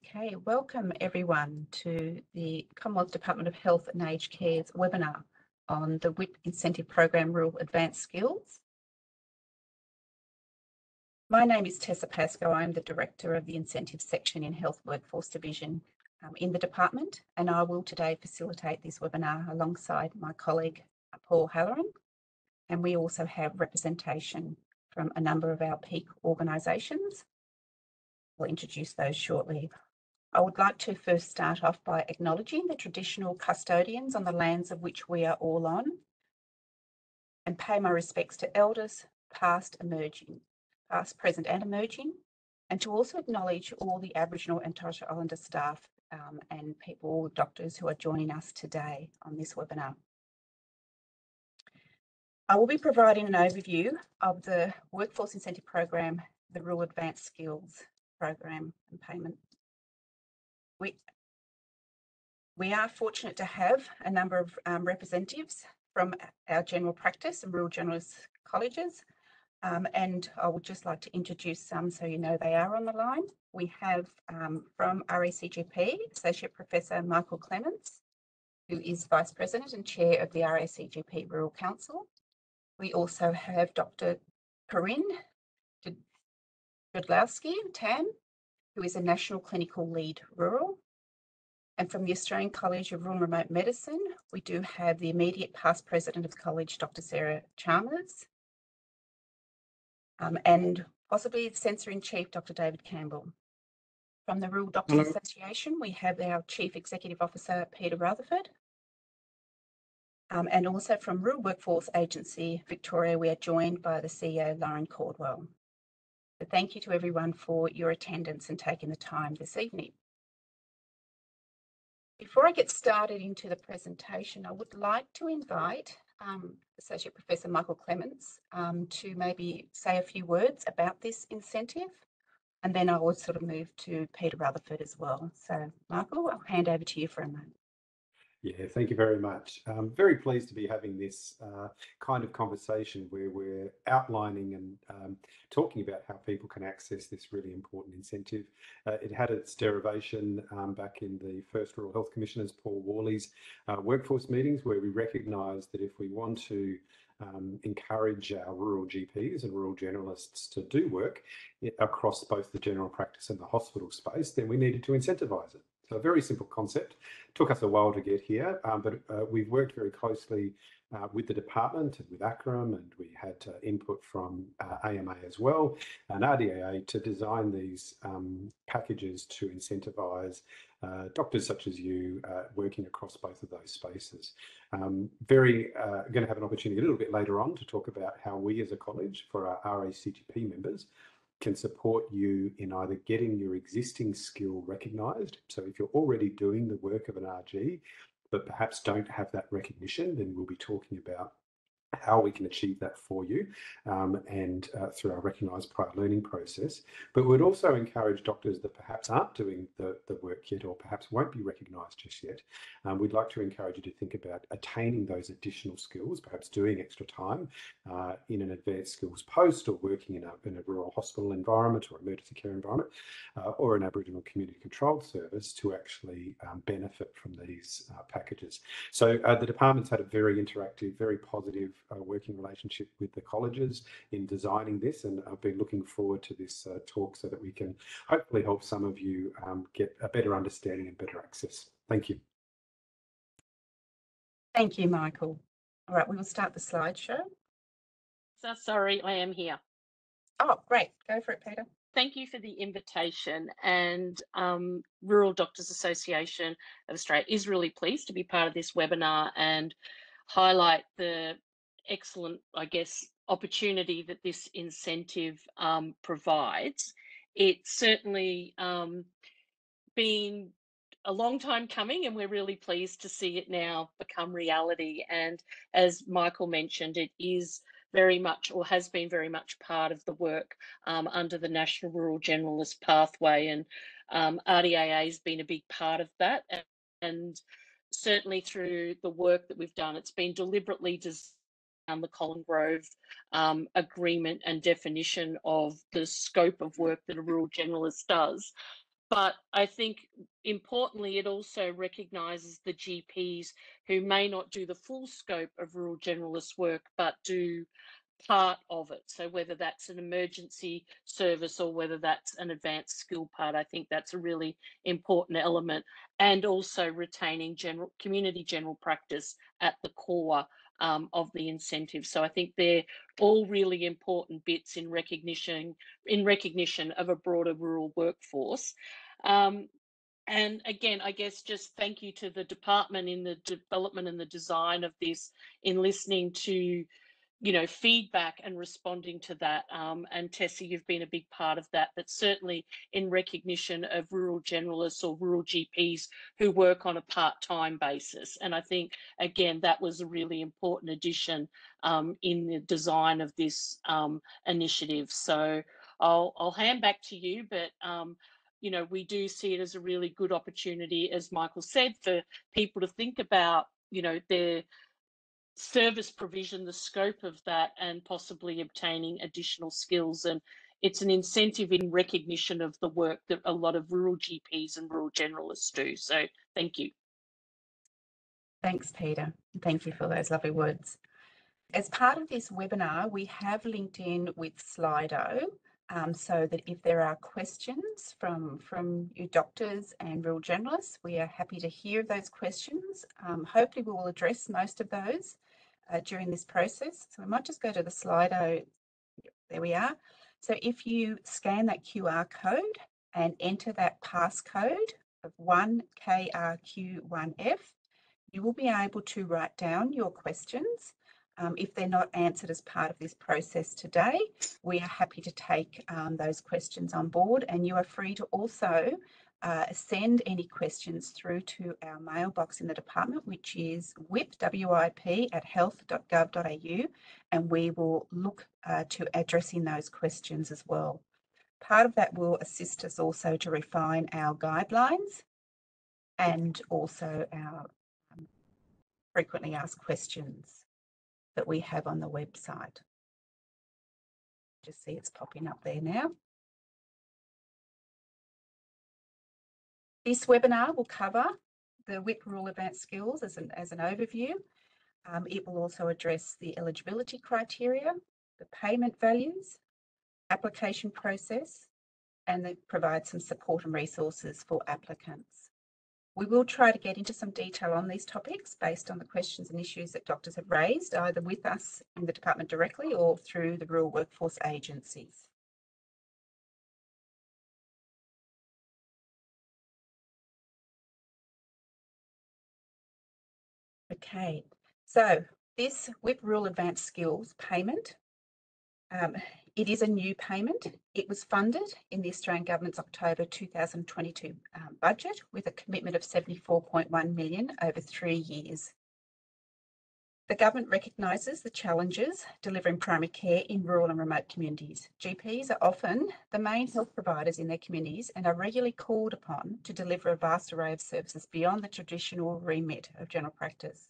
Okay, welcome everyone to the Commonwealth Department of Health and Aged Care's webinar on the WIP Incentive Program Rural Advanced Skills. My name is Tessa Pascoe. I'm the Director of the Incentives Section in Health Workforce Division in the department, and I will today facilitate this webinar alongside my colleague Paul Halloran. And we also have representation from a number of our peak organisations. We'll introduce those shortly. I would like to first start off by acknowledging the traditional custodians on the lands of which we are all on, and pay my respects to elders, past, present and emerging, and to also acknowledge all the Aboriginal and Torres Strait Islander staff and people, doctors who are joining us today on this webinar. I will be providing an overview of the Workforce Incentive Program, the Rural Advanced Skills Program and Payment. We are fortunate to have a number of representatives from our general practice and rural generalist colleges, and I would just like to introduce some so you know they are on the line. We have from RACGP, Associate Professor Michael Clements, who is Vice President and Chair of the RACGP Rural Council. We also have Dr. Corinne Godlowski, TAM, who is a National Clinical Lead Rural. And from the Australian College of Rural and Remote Medicine, we do have the immediate past president of the college, Dr. Sarah Chalmers, and possibly the Censor-in-Chief, Dr. David Campbell. From the Rural Doctors Association, we have our Chief Executive Officer, Peter Rutherford. And also from Rural Workforce Agency, Victoria, we are joined by the CEO, Lauren Caldwell. So thank you to everyone for your attendance and taking the time this evening. Before I get started into the presentation, I would like to invite Associate Professor Michael Clements to maybe say a few words about this incentive, and then I will sort of move to Peter Rutherford as well. So Michael, I'll hand over to you for a moment. Yeah, thank you very much. I'm very pleased to be having this kind of conversation where we're outlining and talking about how people can access this really important incentive. It had its derivation back in the first Rural Health Commissioners, Paul Worley's workforce meetings, where we recognised that if we want to encourage our rural GPs and rural generalists to do work across both the general practice and the hospital space, then we needed to incentivise it. So a very simple concept. Took us a while to get here, but we've worked very closely with the department and with ACRM, and we had input from AMA as well and RDAA to design these packages to incentivise doctors such as you working across both of those spaces. Going to have an opportunity a little bit later on to talk about how we as a college for our RACGP members can support you in either getting your existing skill recognised. So if you're already doing the work of an RG, but perhaps don't have that recognition, then we'll be talking about how we can achieve that for you and through our recognised prior learning process. But we'd also encourage doctors that perhaps aren't doing the work yet or perhaps won't be recognised just yet. We'd like to encourage you to think about attaining those additional skills, perhaps doing extra time in an advanced skills post or working in a rural hospital environment or emergency care environment or an Aboriginal community controlled service to actually benefit from these packages. So the department's had a very interactive, very positive working relationship with the colleges in designing this, and I've been looking forward to this talk so that we can hopefully help some of you get a better understanding and better access. Thank you. Thank you, Michael. All right, we will start the slideshow. So sorry, I am here. Oh, great. Go for it, Peter. Thank you for the invitation, and Rural Doctors Association of Australia is really pleased to be part of this webinar and highlight the excellent, I guess, opportunity that this incentive provides. It's certainly been a long time coming, and we're really pleased to see it now become reality. And as Michael mentioned, it is very much, or has been very much, part of the work under the National Rural Generalist Pathway, and RDAA has been a big part of that. And certainly through the work that we've done, it's been deliberately designed the Colin Grove agreement and definition of the scope of work that a rural generalist does. But I think importantly, it also recognises the GPs who may not do the full scope of rural generalist work, but do part of it. So whether that's an emergency service or whether that's an advanced skill part, I think that's a really important element. And also retaining community general practice at the core of the incentive. So I think they're all really important bits in recognition of a broader rural workforce. And again, I guess just thank you to the department in the development and the design of this, in listening to feedback and responding to that. And Tessa, you've been a big part of that, but certainly in recognition of rural generalists or rural GPs who work on a part-time basis. And I think, again, that was a really important addition in the design of this initiative. So I'll hand back to you, but we do see it as a really good opportunity, as Michael said, for people to think about, their service provision, the scope of that, and possibly obtaining additional skills. And it's an incentive in recognition of the work that a lot of rural GPs and rural generalists do. So thank you. Thanks, Peter. Thank you for those lovely words. As part of this webinar, we have linked in with Slido, so that if there are questions from you doctors and rural generalists, we are happy to hear those questions. Hopefully we will address most of those during this process. So we might just go to the Slido. There we are. So if you scan that QR code and enter that passcode of 1KRQ1F, you will be able to write down your questions. If they're not answered as part of this process today, we are happy to take those questions on board, and you are free to also send any questions through to our mailbox in the department, which is wip@health.gov.au, and we will look to addressing those questions as well. Part of that will assist us also to refine our guidelines and also our frequently asked questions that we have on the website. Just see it's popping up there now. This webinar will cover the WIP Rural Advanced Skills as an overview. It will also address the eligibility criteria, the payment values, application process, and then provide some support and resources for applicants. We will try to get into some detail on these topics based on the questions and issues that doctors have raised, either with us in the department directly or through the rural workforce agencies. Okay, so this WIP Rural Advanced Skills payment, it is a new payment. It was funded in the Australian Government's October 2022 budget with a commitment of 74.1 million over 3 years. The government recognises the challenges delivering primary care in rural and remote communities. GPs are often the main health providers in their communities and are regularly called upon to deliver a vast array of services beyond the traditional remit of general practice.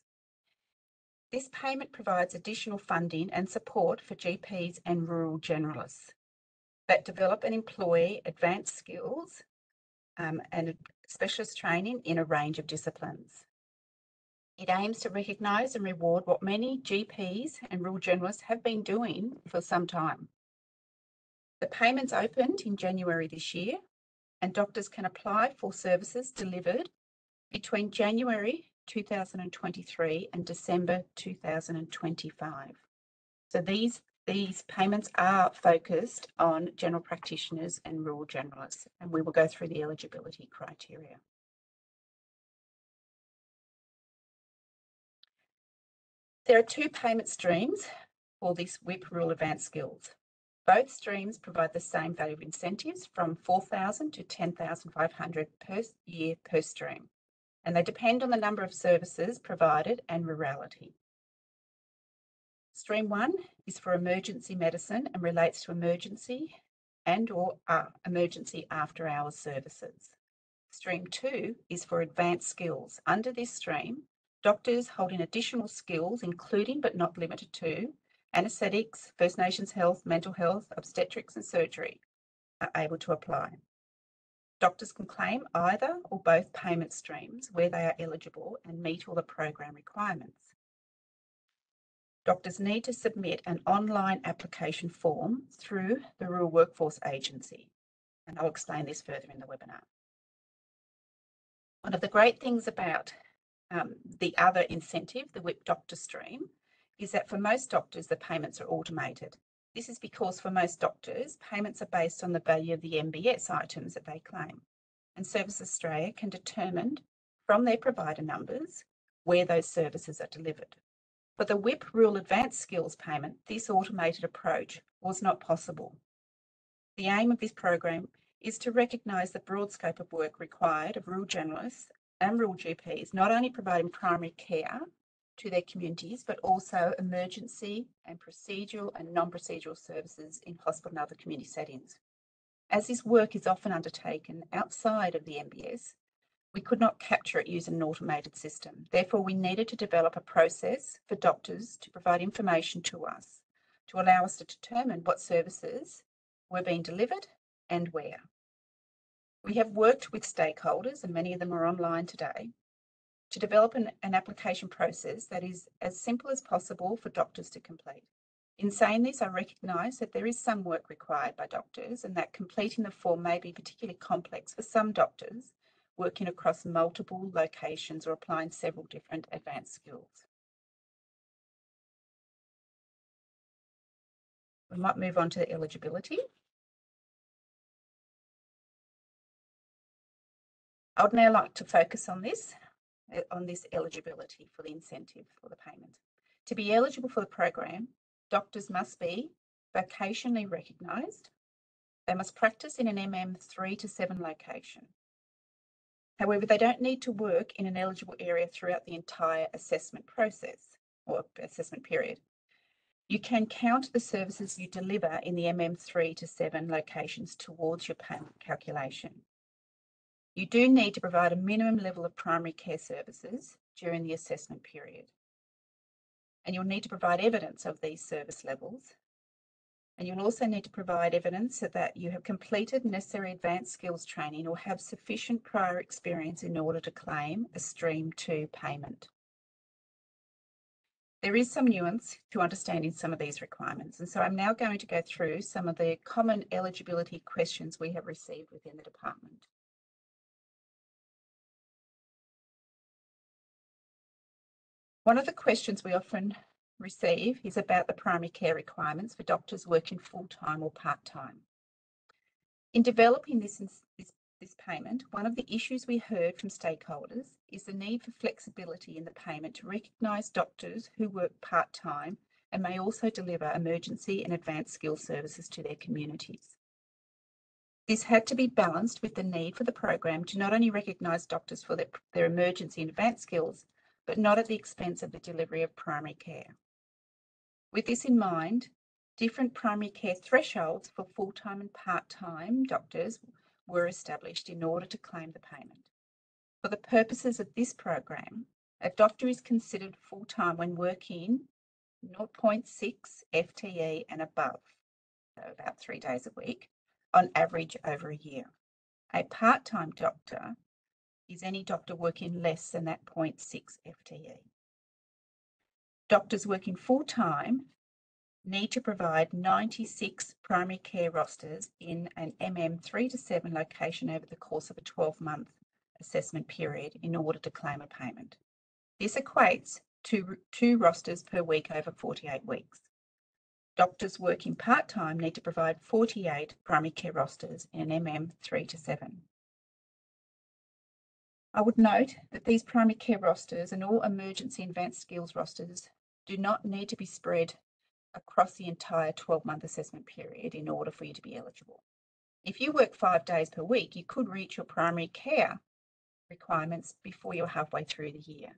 This payment provides additional funding and support for GPs and rural generalists that develop and employ advanced skills and specialist training in a range of disciplines. It aims to recognise and reward what many GPs and rural generalists have been doing for some time. The payments opened in January this year, and doctors can apply for services delivered between January 2023 and December 2025. So these payments are focused on general practitioners and rural generalists, and we will go through the eligibility criteria. There are 2 payment streams for this WIP Rural Advanced Skills. Both streams provide the same value of incentives from 4,000 to 10,500 per year per stream, and they depend on the number of services provided and rurality. Stream 1 is for emergency medicine and relates to emergency and/or emergency after hours services. Stream 2 is for advanced skills. Under this stream, doctors holding additional skills, including but not limited to anaesthetics, First Nations health, mental health, obstetrics and surgery, are able to apply. Doctors can claim either or both payment streams where they are eligible and meet all the program requirements. Doctors need to submit an online application form through the Rural Workforce Agency, and I'll explain this further in the webinar. One of the great things about the other incentive, the WIP doctor stream, is that for most doctors, the payments are automated. This is because for most doctors, payments are based on the value of the MBS items that they claim. And Services Australia can determine from their provider numbers where those services are delivered. For the WIP Rural Advanced Skills payment, this automated approach was not possible. The aim of this program is to recognise the broad scope of work required of rural generalists and rural GPs, not only providing primary care to their communities, but also emergency and procedural and non-procedural services in hospital and other community settings. As this work is often undertaken outside of the MBS, we could not capture it using an automated system. Therefore, we needed to develop a process for doctors to provide information to us to allow us to determine what services were being delivered and where. We have worked with stakeholders, and many of them are online today, to develop an application process that is as simple as possible for doctors to complete. In saying this, I recognise that there is some work required by doctors and that completing the form may be particularly complex for some doctors working across multiple locations or applying several different advanced skills. We might move on to eligibility. I would now like to focus on this eligibility for the incentive for the payment. To be eligible for the program, doctors must be vocationally recognised. They must practice in an MM 3 to 7 location. However, they don't need to work in an eligible area throughout the entire assessment process or assessment period. You can count the services you deliver in the MM 3 to 7 locations towards your payment calculation. You do need to provide a minimum level of primary care services during the assessment period. And you'll need to provide evidence of these service levels. And you'll also need to provide evidence that you have completed necessary advanced skills training or have sufficient prior experience in order to claim a Stream 2 payment. There is some nuance to understanding some of these requirements, and so I'm now going to go through some of the common eligibility questions we have received within the department. One of the questions we often receive is about the primary care requirements for doctors working full-time or part-time. In developing this payment, one of the issues we heard from stakeholders is the need for flexibility in the payment to recognise doctors who work part-time and may also deliver emergency and advanced skills services to their communities. This had to be balanced with the need for the program to not only recognise doctors for their emergency and advanced skills, but not at the expense of the delivery of primary care. With this in mind, different primary care thresholds for full-time and part-time doctors were established in order to claim the payment. For the purposes of this program, a doctor is considered full-time when working 0.6 FTE and above, so about 3 days a week, on average over a year. A part-time doctor is any doctor working less than that 0.6 FTE. Doctors working full-time need to provide 96 primary care rosters in an MM 3 to 7 location over the course of a 12-month assessment period in order to claim a payment. This equates to 2 rosters per week over 48 weeks. Doctors working part-time need to provide 48 primary care rosters in an MM 3 to 7. I would note that these primary care rosters and all emergency and advanced skills rosters do not need to be spread across the entire 12-month assessment period in order for you to be eligible. If you work 5 days per week, you could reach your primary care requirements before you're halfway through the year.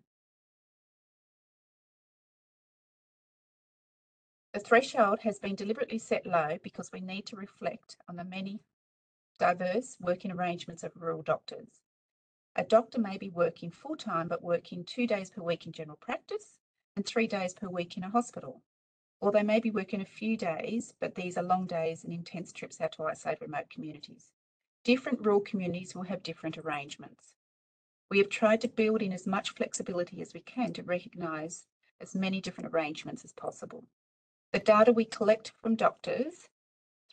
The threshold has been deliberately set low because we need to reflect on the many diverse working arrangements of rural doctors. A doctor may be working full-time but working 2 days per week in general practice and 3 days per week in a hospital. Or they may be working a few days, but these are long days and intense trips out to outside remote communities. Different rural communities will have different arrangements. We have tried to build in as much flexibility as we can to recognise as many different arrangements as possible. The data we collect from doctors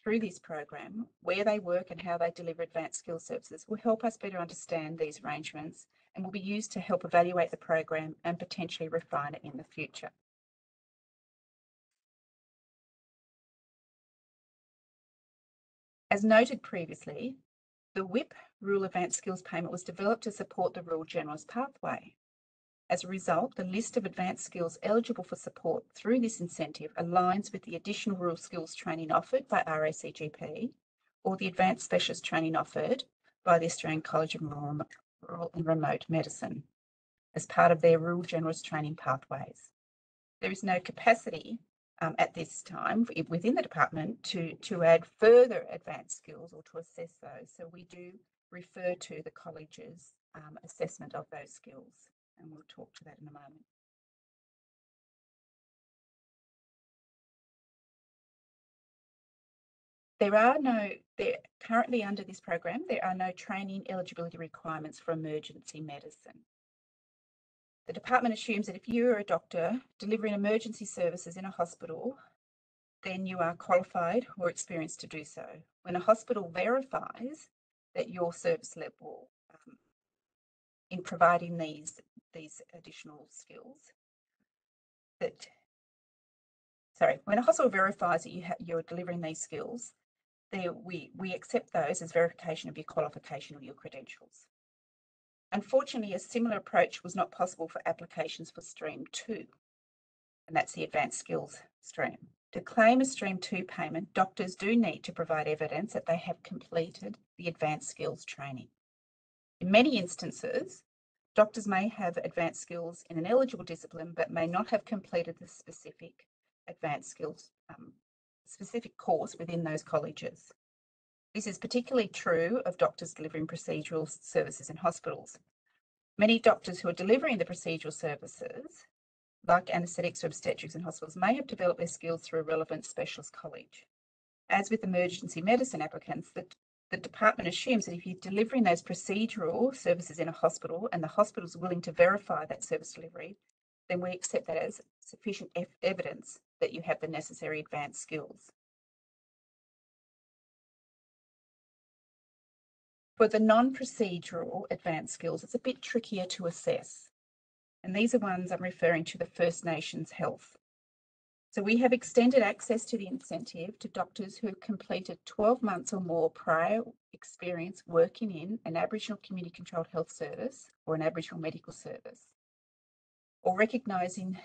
through this program, where they work and how they deliver advanced skills services, will help us better understand these arrangements and will be used to help evaluate the program and potentially refine it in the future. As noted previously, the WIP Rural Advanced Skills Payment was developed to support the Rural Generalist Pathway. As a result, the list of advanced skills eligible for support through this incentive aligns with the additional rural skills training offered by RACGP or the advanced specialist training offered by the Australian College of Rural and Remote Medicine as part of their Rural Generalist Training Pathways. There is no capacity at this time within the department to add further advanced skills or to assess those. So we do refer to the college's assessment of those skills. And we'll talk to that in a moment. Currently under this program, there are no training eligibility requirements for emergency medicine. The department assumes that if you're a doctor delivering emergency services in a hospital, then you are qualified or experienced to do so. When a hospital verifies that your service level in providing these additional skills, when a hospital verifies that you're delivering these skills, we accept those as verification of your qualification or your credentials. Unfortunately, a similar approach was not possible for applications for Stream 2, and that's the advanced skills stream. To claim a Stream 2 payment, doctors do need to provide evidence that they have completed the advanced skills training. In many instances, doctors may have advanced skills in an eligible discipline but may not have completed the specific advanced skills specific course within those colleges. This is particularly true of doctors delivering procedural services in hospitals. Many doctors who are delivering the procedural services, like anaesthetics or obstetrics in hospitals, may have developed their skills through a relevant specialist college. As with emergency medicine applicants, the department assumes that if you're delivering those procedural services in a hospital and the hospital is willing to verify that service delivery, then we accept that as sufficient evidence that you have the necessary advanced skills. For the non-procedural advanced skills, it's a bit trickier to assess. And these are ones I'm referring to the First Nations Health. So we have extended access to the incentive to doctors who have completed 12 months or more prior experience working in an Aboriginal community controlled health service or an Aboriginal medical service, or recognising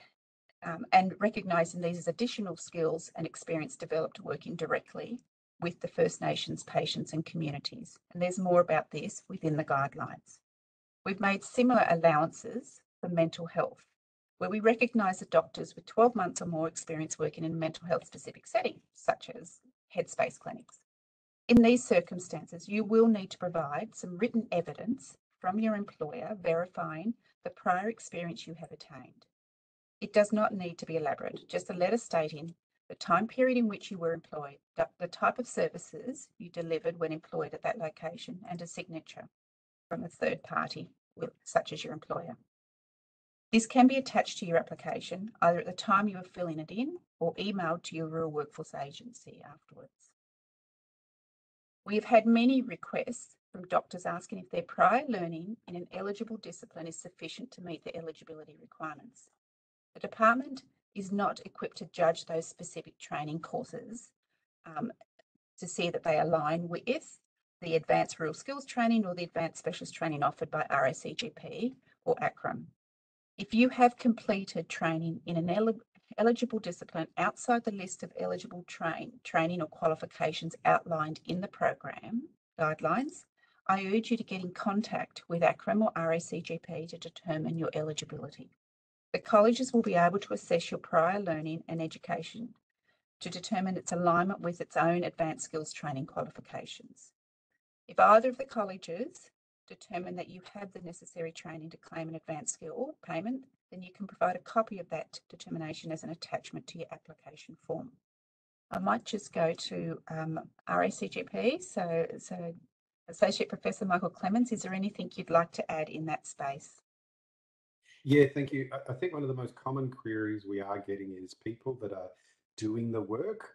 these as additional skills and experience developed working directly with the First Nations patients and communities. And there's more about this within the guidelines. We've made similar allowances for mental health, where we recognise that doctors with 12 months or more experience working in a mental health specific setting, such as Headspace clinics. In these circumstances, you will need to provide some written evidence from your employer verifying the prior experience you have attained. It does not need to be elaborate, just a letter stating the time period in which you were employed, the type of services you delivered when employed at that location, and a signature from a third party, such as your employer. This can be attached to your application either at the time you are filling it in or emailed to your Rural Workforce Agency afterwards. We have had many requests from doctors asking if their prior learning in an eligible discipline is sufficient to meet the eligibility requirements. The department is not equipped to judge those specific training courses to see that they align with the Advanced Rural Skills Training or the Advanced Specialist Training offered by RACGP or ACRM. If you have completed training in an eligible discipline outside the list of eligible training or qualifications outlined in the program guidelines, I urge you to get in contact with ACRM or RACGP to determine your eligibility. The colleges will be able to assess your prior learning and education to determine its alignment with its own advanced skills training qualifications. If either of the colleges determine that you have the necessary training to claim an advanced skill payment, then you can provide a copy of that determination as an attachment to your application form. I might just go to RACGP. So Associate Professor Michael Clemens, is there anything you'd like to add in that space? Yeah, thank you. I think one of the most common queries we are getting is people that are doing the work,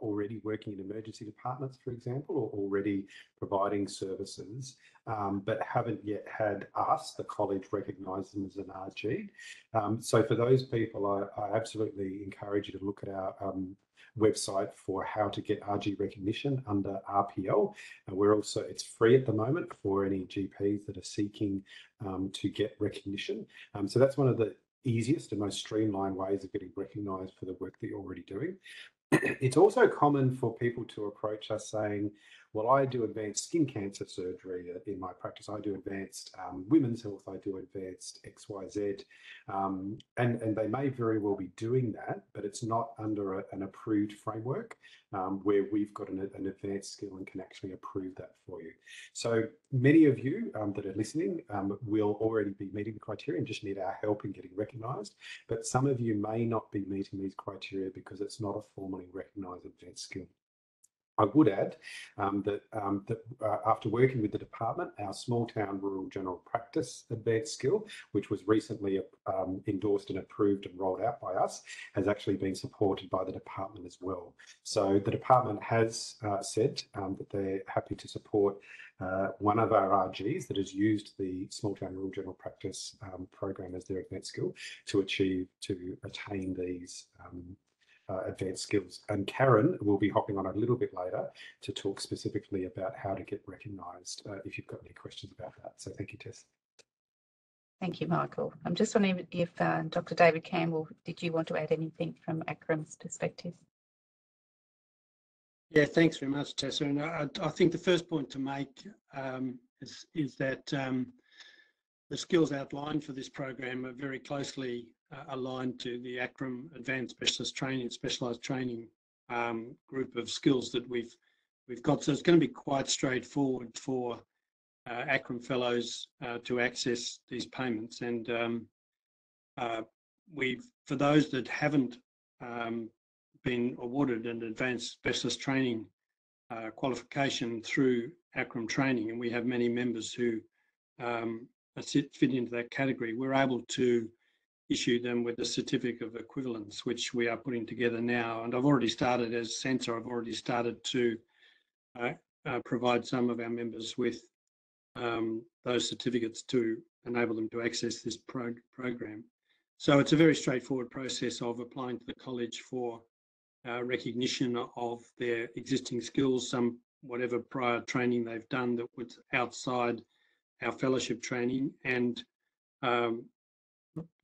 already working in emergency departments, for example, or already providing services, but haven't yet had us, the college, recognise them as an RG. So for those people, I absolutely encourage you to look at our website for how to get RG recognition under RPL. And it's free at the moment for any GPs that are seeking to get recognition. So that's one of the easiest and most streamlined ways of getting recognised for the work that you're already doing. It's also common for people to approach us saying, well, I do advanced skin cancer surgery in my practice. I do advanced women's health. I do advanced XYZ. And they may very well be doing that, but it's not under an approved framework where we've got an advanced skill and can actually approve that for you. So many of you that are listening will already be meeting the criteria and just need our help in getting recognised. But some of you may not be meeting these criteria because it's not a formally recognised advanced skill. I would add that after working with the department, our small town rural general practice advanced skill, which was recently endorsed and approved and rolled out by us, has actually been supported by the department as well. So the department has said that they're happy to support one of our RGs that has used the small town rural general practice program as their advanced skill to attain these advanced skills. And Karen will be hopping on a little bit later to talk specifically about how to get recognised if you've got any questions about that. So thank you, Tess. Thank you, Michael. I'm just wondering if Dr. David Campbell, did you want to add anything from ACRRM's perspective? Yeah, thanks very much, Tessa. And I think the first point to make is that the skills outlined for this program are very closely aligned to the ACRRM Advanced Specialised Training group of skills that we've got. So it's going to be quite straightforward for ACRRM fellows to access these payments. And for those that haven't been awarded an Advanced Specialist Training qualification through ACRRM training, and we have many members who fit into that category, we're able to issue them with a certificate of equivalence, which we are putting together now. And I've already started, as censor, I've already started to provide some of our members with those certificates to enable them to access this program. So it's a very straightforward process of applying to the college for recognition of their existing skills, whatever prior training they've done that was outside our fellowship training, and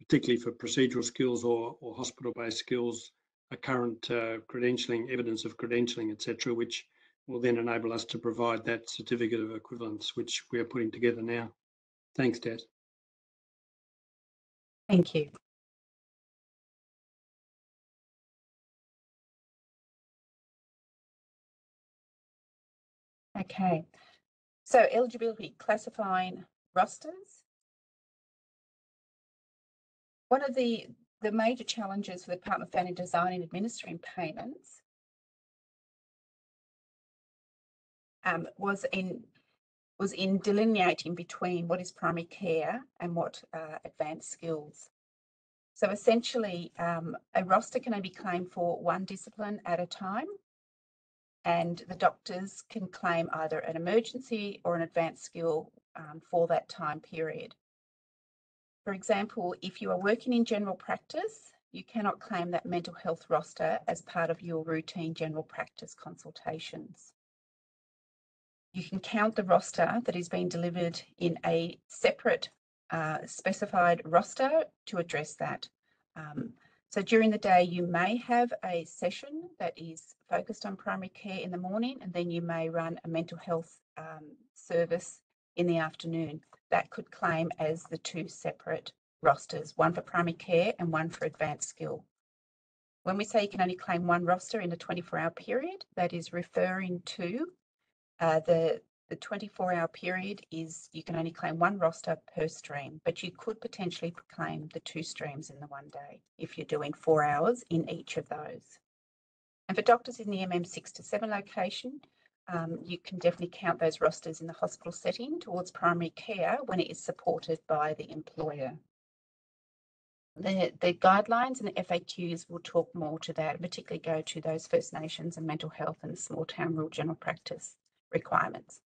particularly for procedural skills or hospital-based skills, a current credentialing, evidence of credentialing, etc., which will then enable us to provide that certificate of equivalence, which we are putting together now. Thanks, Tess. Thank you. Okay, so eligibility, classifying rosters. One of the major challenges for the Department of Family Design in administering payments was in delineating between what is primary care and what advanced skills. So essentially, a roster can only be claimed for one discipline at a time, and the doctors can claim either an emergency or an advanced skill for that time period. For example, if you are working in general practice, you cannot claim that mental health roster as part of your routine general practice consultations. You can count the roster that is being delivered in a separate specified roster to address that. So during the day, you may have a session that is focused on primary care in the morning, and then you may run a mental health service in the afternoon. That could claim as the two separate rosters, one for primary care and one for advanced skill. When we say you can only claim one roster in a 24-hour period, that is referring to the 24-hour period is you can only claim one roster per stream, but you could potentially claim the two streams in the one day if you're doing 4 hours in each of those. And for doctors in the MM6 to 7 location, you can definitely count those rosters in the hospital setting towards primary care when it is supported by the employer. The guidelines and the FAQs will talk more to that, particularly go to those First Nations and mental health and small town rural general practice requirements.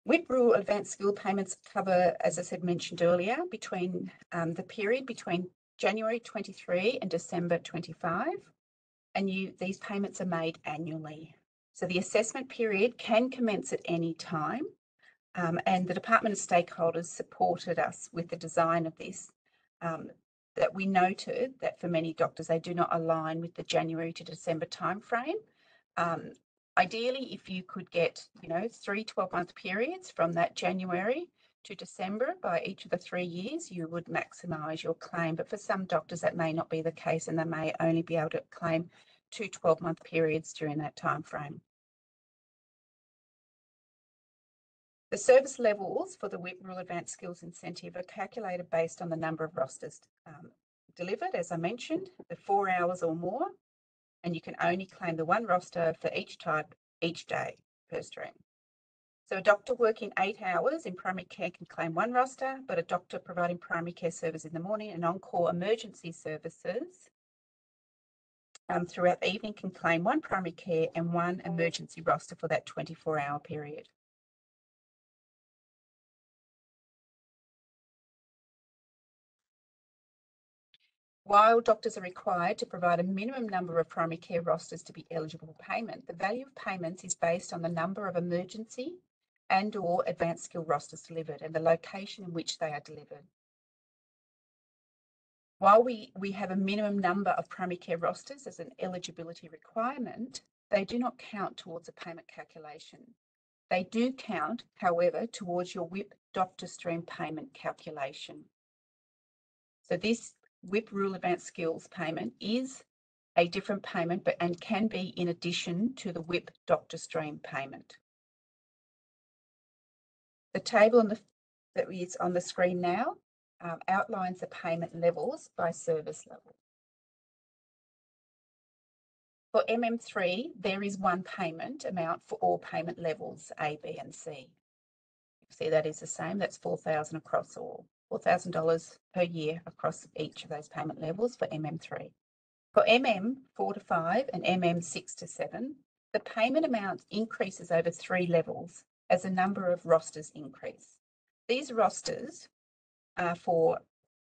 WIP rural advanced skill payments cover, as I said, mentioned earlier, between the period between January 23 and December 25, and these payments are made annually. So the assessment period can commence at any time, and the Department of Stakeholders supported us with the design of this, that we noted that for many doctors, they do not align with the January to December timeframe. Ideally, if you could get, 3 12-month periods from that January to December by each of the 3 years, you would maximise your claim. But for some doctors, that may not be the case, and they may only be able to claim 2 12-month periods during that time frame. The service levels for the WIP Rural Advanced Skills Incentive are calculated based on the number of rosters delivered, as I mentioned, the 4 hours or more, and you can only claim the 1 roster for each type each day per stream. So a doctor working 8 hours in primary care can claim 1 roster, but a doctor providing primary care service in the morning and on-call emergency services throughout the evening can claim 1 primary care and 1 emergency roster for that 24-hour period. While doctors are required to provide a minimum number of primary care rosters to be eligible for payment, the value of payments is based on the number of emergency and/or advanced skill rosters delivered and the location in which they are delivered. While we have a minimum number of primary care rosters as an eligibility requirement, they do not count towards a payment calculation. They do count, however, towards your WIP doctor stream payment calculation. So this WIP Rural Advanced Skills payment is a different payment, and can be in addition to the WIP doctor stream payment. The table that is on the screen now outlines the payment levels by service level. For MM3, there is 1 payment amount for all payment levels A, B, and C. You see that is the same. That's $4,000 across all. $4,000 per year across each of those payment levels for MM3. For MM 4 to 5 and MM 6 to 7, the payment amount increases over 3 levels as the number of rosters increase. These rosters are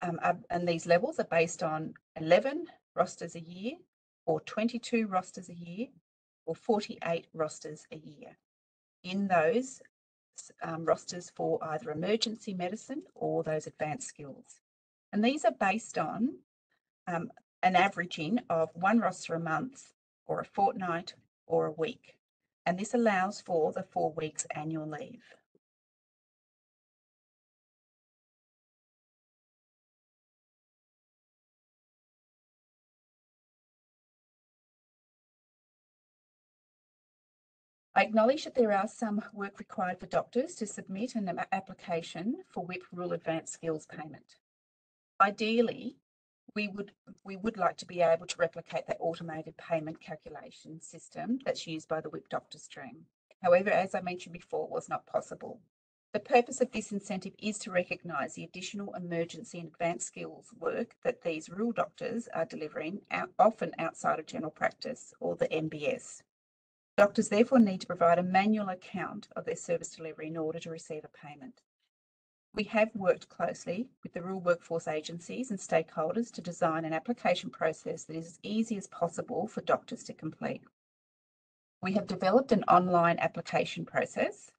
and these levels are based on 11 rosters a year, or 22 rosters a year, or 48 rosters a year. In those rosters for either emergency medicine or those advanced skills. And these are based on an averaging of 1 roster a month, or a fortnight, or a week. And this allows for the 4 weeks annual leave. I acknowledge that there are some work required for doctors to submit an application for WIP Rural Advanced Skills payment. Ideally, we would like to be able to replicate that automated payment calculation system that's used by the WIP doctor stream. However, as I mentioned before, it was not possible. The purpose of this incentive is to recognise the additional emergency and advanced skills work that these rural doctors are delivering, often outside of general practice or the MBS. Doctors therefore need to provide a manual account of their service delivery in order to receive a payment. We have worked closely with the rural workforce agencies and stakeholders to design an application process that is as easy as possible for doctors to complete. We have developed an online application process,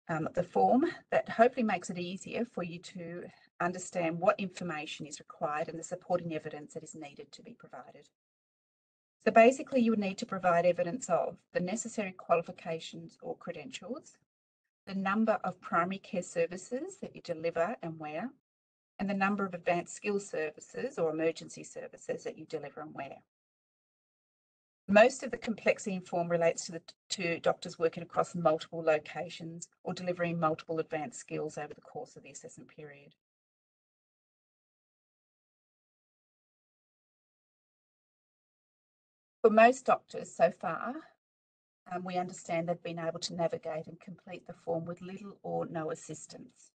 the form that hopefully makes it easier for you to understand what information is required and the supporting evidence that is needed to be provided. So basically, you would need to provide evidence of the necessary qualifications or credentials, the number of primary care services that you deliver and where, and the number of advanced skills services or emergency services that you deliver and where. Most of the complexity in form relates to doctors working across multiple locations or delivering multiple advanced skills over the course of the assessment period. For most doctors so far, we understand they've been able to navigate and complete the form with little or no assistance.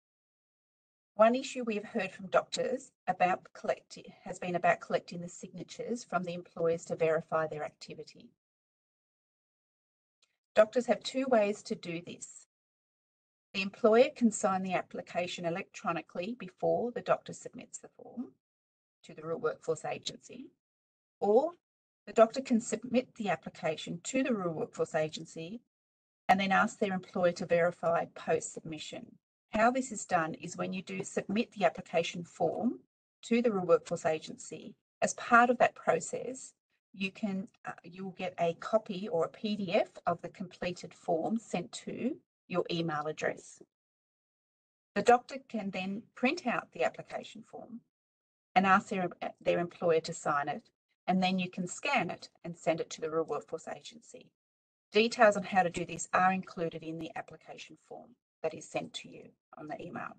One issue we have heard from doctors has been about collecting the signatures from the employers to verify their activity. Doctors have two ways to do this. The employer can sign the application electronically before the doctor submits the form to the Rural Workforce Agency, or the doctor can submit the application to the Rural Workforce Agency and then ask their employer to verify post-submission. How this is done is when you do submit the application form to the Rural Workforce Agency, as part of that process, you will get a copy or a PDF of the completed form sent to your email address. The doctor can then print out the application form and ask their employer to sign it, and then you can scan it and send it to the Rural Workforce Agency. Details on how to do this are included in the application form that is sent to you on the email.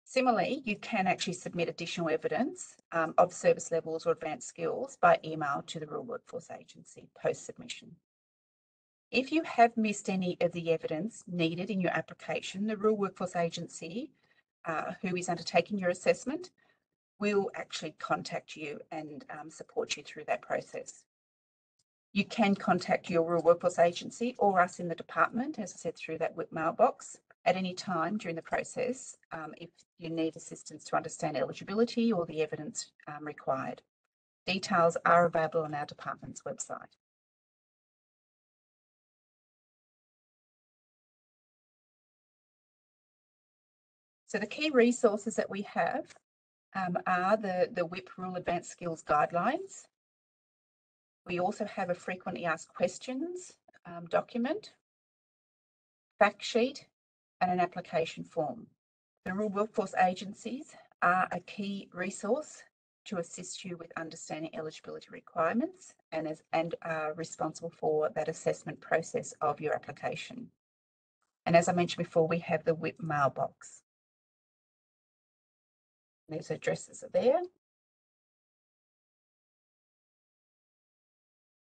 Similarly, you can actually submit additional evidence of service levels or advanced skills by email to the Rural Workforce Agency post-submission. If you have missed any of the evidence needed in your application, the Rural Workforce Agency, who is undertaking your assessment, will actually contact you and support you through that process. You can contact your Rural Workforce Agency or us in the department, as I said, through that WIP mailbox at any time during the process if you need assistance to understand eligibility or the evidence required. Details are available on our department's website. So the key resources that we have are the WIP Rural Advanced Skills Guidelines. We also have a frequently asked questions document, fact sheet, and an application form. The Rural Workforce Agencies are a key resource to assist you with understanding eligibility requirements and are responsible for that assessment process of your application. And as I mentioned before, we have the WIP mailbox. These addresses are there.